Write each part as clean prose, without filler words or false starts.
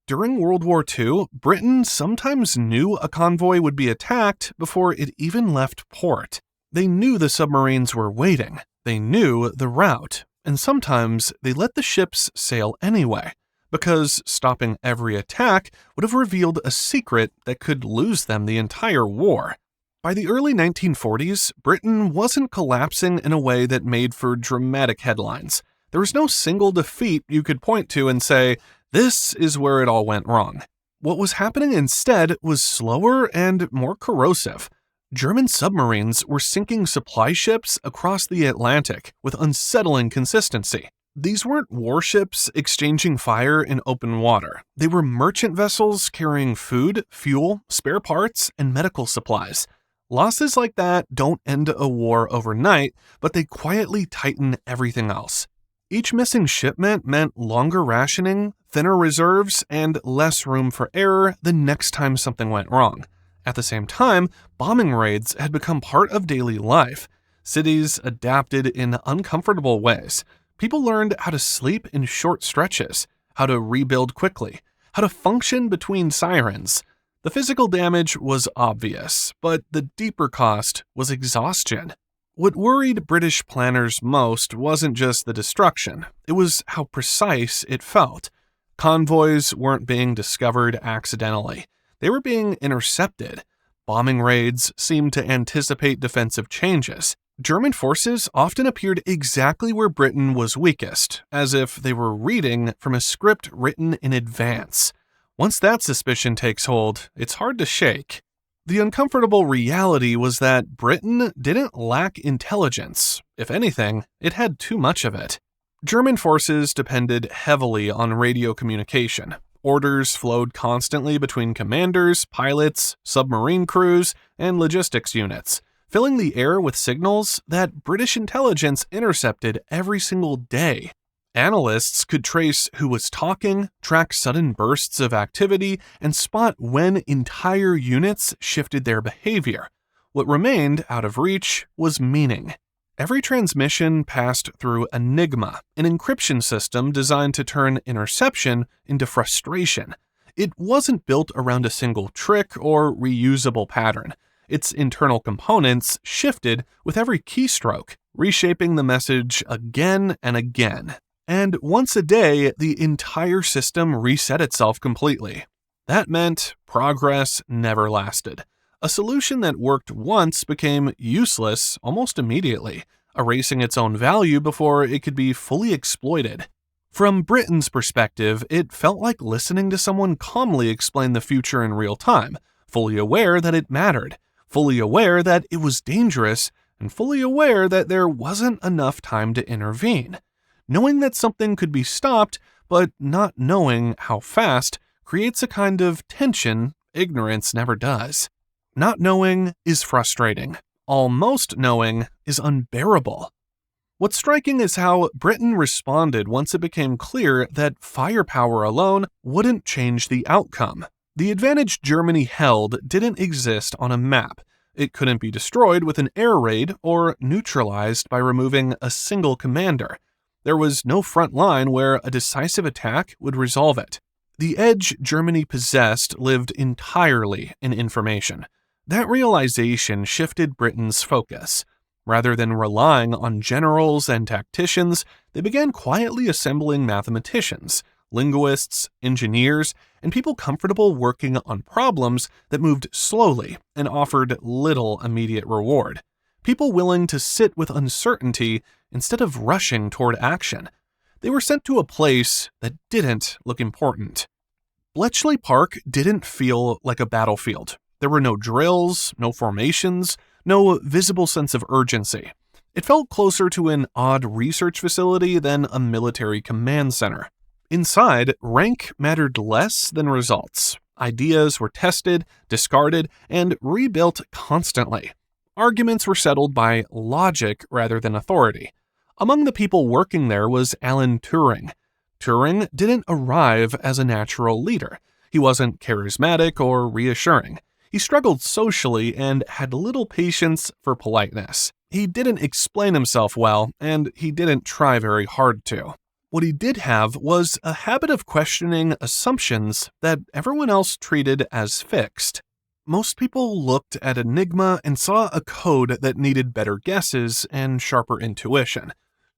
During World War II, Britain sometimes knew a convoy would be attacked before it even left port. They knew the submarines were waiting, they knew the route, and sometimes they let the ships sail anyway, because stopping every attack would have revealed a secret that could lose them the entire war. By the early 1940s, Britain wasn't collapsing in a way that made for dramatic headlines. There was no single defeat you could point to and say, this is where it all went wrong. What was happening instead was slower and more corrosive. German submarines were sinking supply ships across the Atlantic with unsettling consistency. These weren't warships exchanging fire in open water. They were merchant vessels carrying food, fuel, spare parts, and medical supplies. Losses like that don't end a war overnight, but they quietly tighten everything else. Each missing shipment meant longer rationing, thinner reserves, and less room for error the next time something went wrong. At the same time, bombing raids had become part of daily life. Cities adapted in uncomfortable ways. People learned how to sleep in short stretches, how to rebuild quickly, how to function between sirens. The physical damage was obvious, but the deeper cost was exhaustion. What worried British planners most wasn't just the destruction, it was how precise it felt. Convoys weren't being discovered accidentally. They were being intercepted. Bombing raids seemed to anticipate defensive changes. German forces often appeared exactly where Britain was weakest, as if they were reading from a script written in advance. Once that suspicion takes hold, it's hard to shake. The uncomfortable reality was that Britain didn't lack intelligence. If anything, it had too much of it. German forces depended heavily on radio communication. Orders flowed constantly between commanders, pilots, submarine crews, and logistics units, filling the air with signals that British intelligence intercepted every single day. Analysts could trace who was talking, track sudden bursts of activity, and spot when entire units shifted their behavior. What remained out of reach was meaning. Every transmission passed through Enigma, an encryption system designed to turn interception into frustration. It wasn't built around a single trick or reusable pattern. Its internal components shifted with every keystroke, reshaping the message again and again. And once a day, the entire system reset itself completely. That meant progress never lasted. A solution that worked once became useless almost immediately, erasing its own value before it could be fully exploited. From Britain's perspective, it felt like listening to someone calmly explain the future in real time, fully aware that it mattered, fully aware that it was dangerous, and fully aware that there wasn't enough time to intervene. Knowing that something could be stopped, but not knowing how fast, creates a kind of tension ignorance never does. Not knowing is frustrating. Almost knowing is unbearable. What's striking is how Britain responded once it became clear that firepower alone wouldn't change the outcome. The advantage Germany held didn't exist on a map. It couldn't be destroyed with an air raid or neutralized by removing a single commander. There was no front line where a decisive attack would resolve it. The edge Germany possessed lived entirely in information. That realization shifted Britain's focus. Rather than relying on generals and tacticians, they began quietly assembling mathematicians, linguists, engineers, and people comfortable working on problems that moved slowly and offered little immediate reward. People willing to sit with uncertainty instead of rushing toward action. They were sent to a place that didn't look important. Bletchley Park didn't feel like a battlefield. There were no drills, no formations, no visible sense of urgency. It felt closer to an odd research facility than a military command center. Inside, rank mattered less than results. Ideas were tested, discarded, and rebuilt constantly. Arguments were settled by logic rather than authority. Among the people working there was Alan Turing. Turing didn't arrive as a natural leader. He wasn't charismatic or reassuring. He struggled socially and had little patience for politeness. He didn't explain himself well, and he didn't try very hard to. What he did have was a habit of questioning assumptions that everyone else treated as fixed. Most people looked at Enigma and saw a code that needed better guesses and sharper intuition.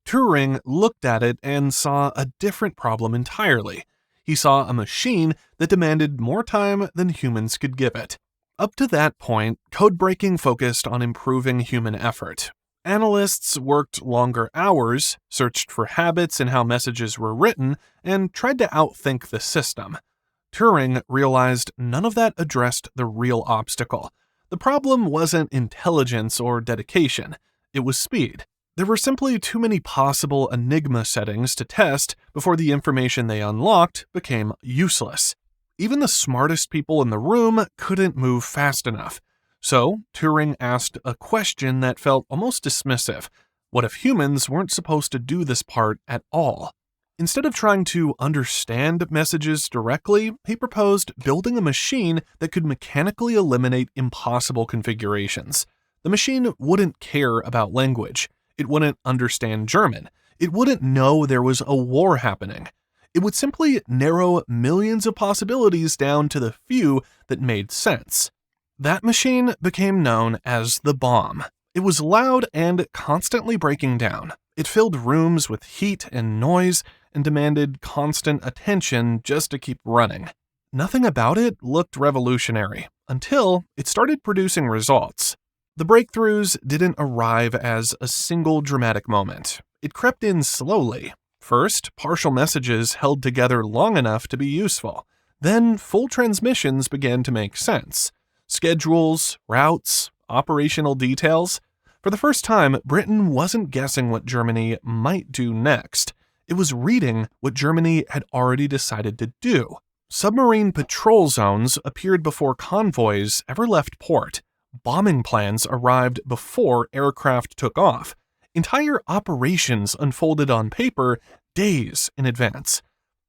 Turing looked at it and saw a different problem entirely. He saw a machine that demanded more time than humans could give it. Up to that point, codebreaking focused on improving human effort. Analysts worked longer hours, searched for habits in how messages were written, and tried to outthink the system. Turing realized none of that addressed the real obstacle. The problem wasn't intelligence or dedication, it was speed. There were simply too many possible Enigma settings to test before the information they unlocked became useless. Even the smartest people in the room couldn't move fast enough. So, Turing asked a question that felt almost dismissive. What if humans weren't supposed to do this part at all? Instead of trying to understand messages directly, he proposed building a machine that could mechanically eliminate impossible configurations. The machine wouldn't care about language. It wouldn't understand German. It wouldn't know there was a war happening. It would simply narrow millions of possibilities down to the few that made sense. That machine became known as the bomb. It was loud and constantly breaking down. It filled rooms with heat and noise and demanded constant attention just to keep running. Nothing about it looked revolutionary until it started producing results. The breakthroughs didn't arrive as a single dramatic moment. It crept in slowly. First, partial messages held together long enough to be useful. Then, full transmissions began to make sense. Schedules, routes, operational details. For the first time, Britain wasn't guessing what Germany might do next. It was reading what Germany had already decided to do. Submarine patrol zones appeared before convoys ever left port. Bombing plans arrived before aircraft took off. Entire operations unfolded on paper days in advance.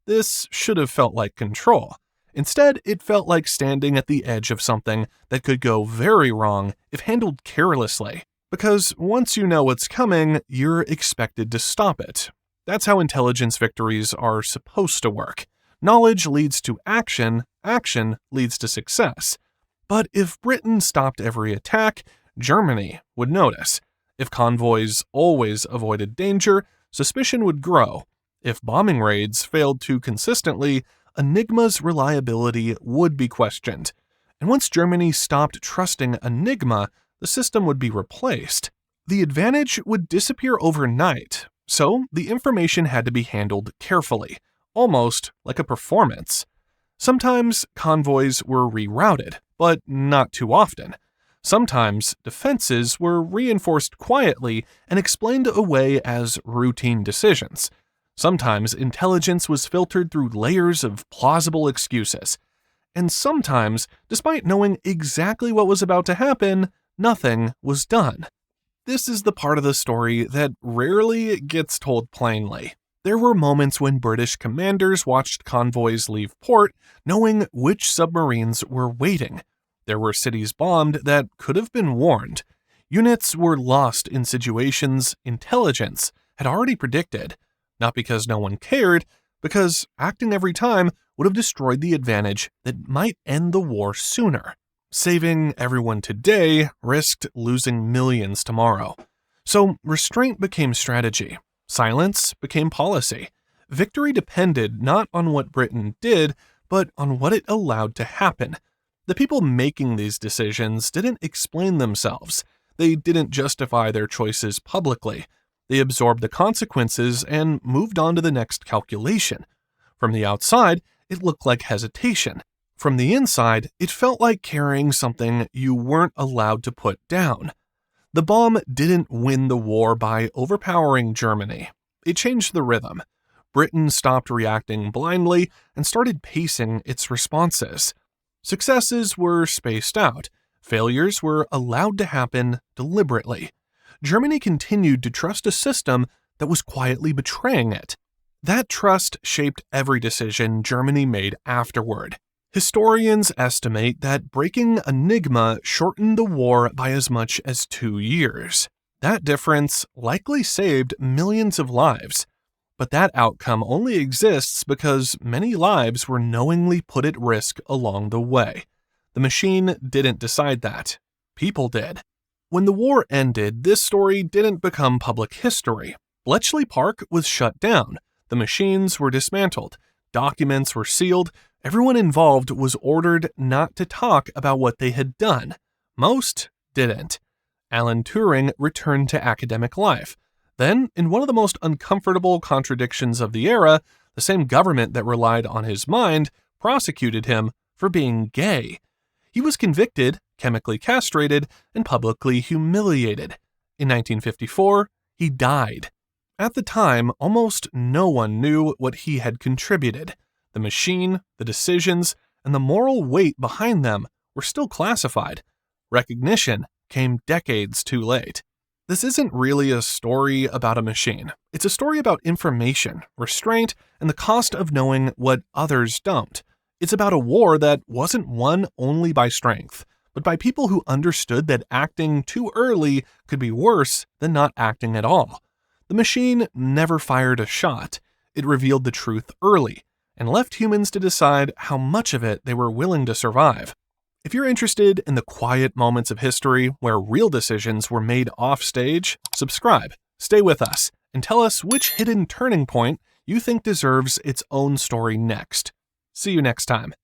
This should have felt like control. Instead, it felt like standing at the edge of something that could go very wrong if handled carelessly. Because once you know what's coming, you're expected to stop it. That's how intelligence victories are supposed to work. Knowledge leads to action, action leads to success. But if Britain stopped every attack, Germany would notice. If convoys always avoided danger, suspicion would grow. If bombing raids failed too consistently, Enigma's reliability would be questioned. And once Germany stopped trusting Enigma, the system would be replaced. The advantage would disappear overnight, so the information had to be handled carefully, almost like a performance. Sometimes convoys were rerouted, but not too often. Sometimes defenses were reinforced quietly and explained away as routine decisions. Sometimes intelligence was filtered through layers of plausible excuses. And sometimes, despite knowing exactly what was about to happen, nothing was done. This is the part of the story that rarely gets told plainly. There were moments when British commanders watched convoys leave port, knowing which submarines were waiting. There were cities bombed that could have been warned. Units were lost in situations intelligence had already predicted, not because no one cared, because acting every time would have destroyed the advantage that might end the war sooner. Saving everyone today risked losing millions tomorrow. So restraint became strategy. Silence became policy. Victory depended not on what Britain did, but on what it allowed to happen. The people making these decisions didn't explain themselves. They didn't justify their choices publicly. They absorbed the consequences and moved on to the next calculation. From the outside, it looked like hesitation. From the inside, it felt like carrying something you weren't allowed to put down. The bomb didn't win the war by overpowering Germany. It changed the rhythm. Britain stopped reacting blindly and started pacing its responses. Successes were spaced out. Failures were allowed to happen deliberately. Germany continued to trust a system that was quietly betraying it. That trust shaped every decision Germany made afterward. Historians estimate that breaking Enigma shortened the war by as much as 2 years. That difference likely saved millions of lives. But that outcome only exists because many lives were knowingly put at risk along the way. The machine didn't decide that. People did. When the war ended, this story didn't become public history. Bletchley Park was shut down. The machines were dismantled. Documents were sealed. Everyone involved was ordered not to talk about what they had done. Most didn't. Alan Turing returned to academic life. Then, in one of the most uncomfortable contradictions of the era, the same government that relied on his mind prosecuted him for being gay. He was convicted, chemically castrated, and publicly humiliated. In 1954, he died. At the time, almost no one knew what he had contributed. The machine, the decisions, and the moral weight behind them were still classified. Recognition came decades too late. This isn't really a story about a machine. It's a story about information, restraint, and the cost of knowing what others don't. It's about a war that wasn't won only by strength, but by people who understood that acting too early could be worse than not acting at all. The machine never fired a shot. It revealed the truth early, and left humans to decide how much of it they were willing to survive. If you're interested in the quiet moments of history where real decisions were made off stage, subscribe, stay with us, and tell us which hidden turning point you think deserves its own story next. See you next time.